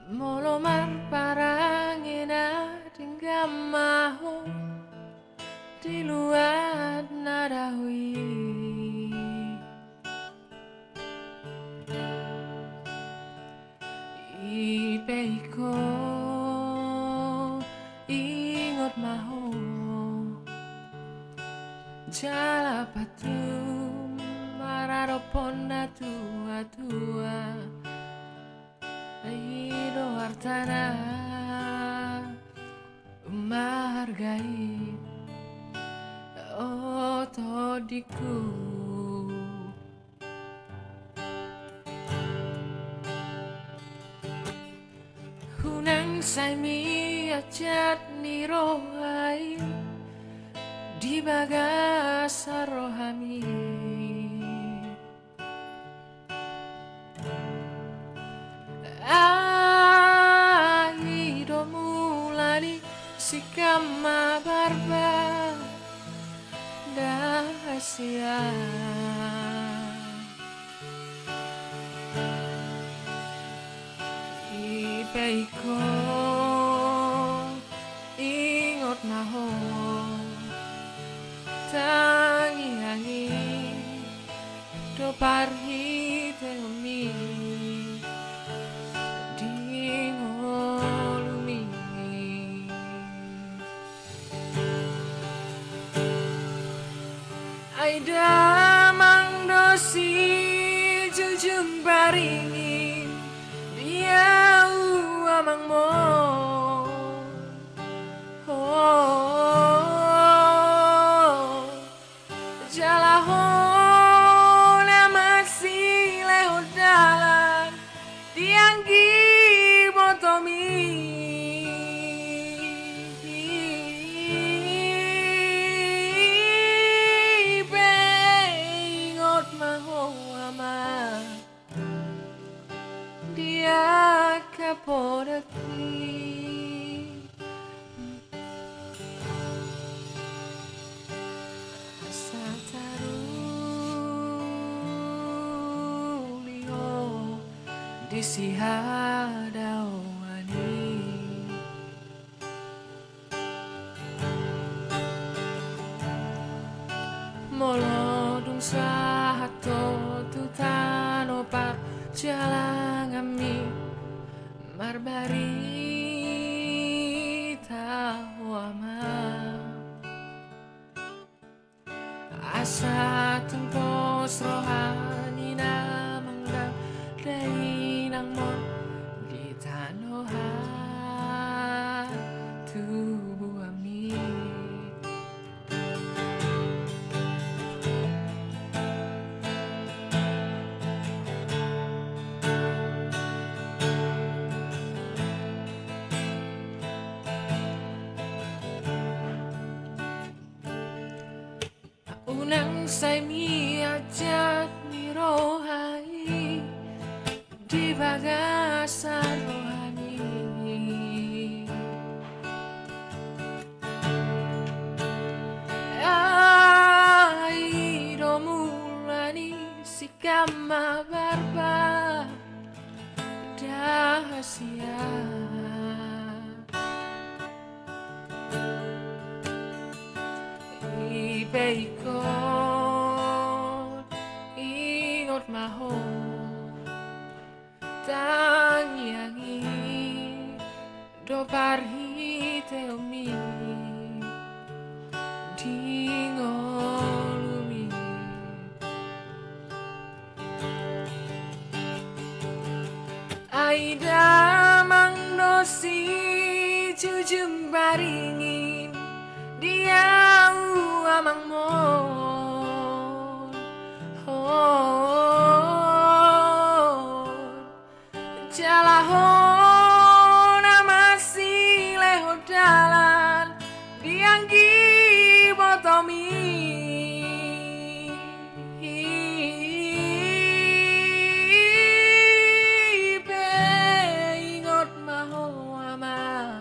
Molomar parangina tinggal mahu di luar nadahui ipeiko ingot mahu jala patum mararo ponda tua Ido hartana menghargai otodiku Hunang saimi ajat ni rohai di bagasa rohami Aido mulai sikama barba dahasia Ipeiko ingot naho tangi do parhi teumi dingolumi Aida mangdosi jujung baringin dia amang mo Jalahon masih lewat dalan dianggi botomi Bengot maho ama dia kapodaki di sihadawani molodung sahato tutano par jalangami marbari tawama asa tempos rohani namang dari nang mon di tanoha tubuh ami unang saimi ajat ni rohai di bagasan rohani Aido mulani sikama barba dahasia Ipeiko ingot maho tangiangi do parhi teomi dingolumi Aida mangdosi jujung baringin dia amang mo Jalahon masih lewat dalan dianggi botomi Ingot maho ama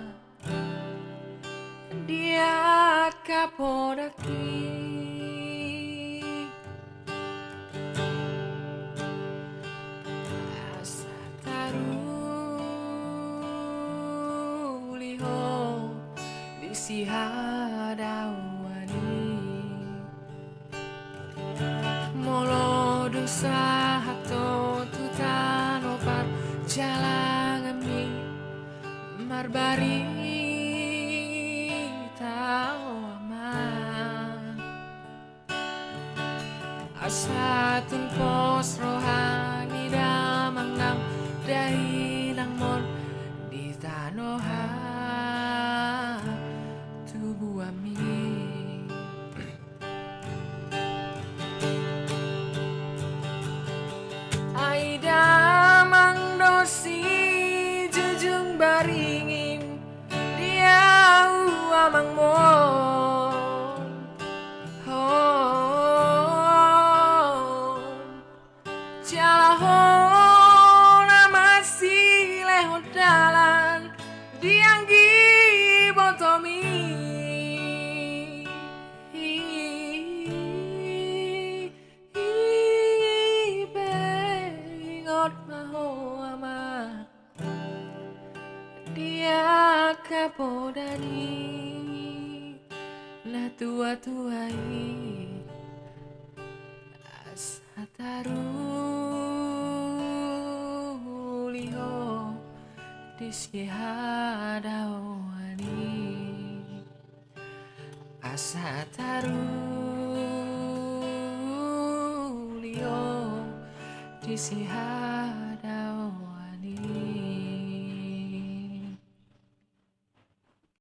dia kapodaki asa taru si hadawani molo dosa hato tutan opat jalangami marbari tao aman asatun pos rohani damang nang dahinang mon di tanoha tubuh amin Aida mangdosi jujung baringin dia amang mon jalahon masih lehot dalan dianggi botomi bengot maho ama dia kapodani na tua-tuai asataru liho diski hadawani asataru liho diski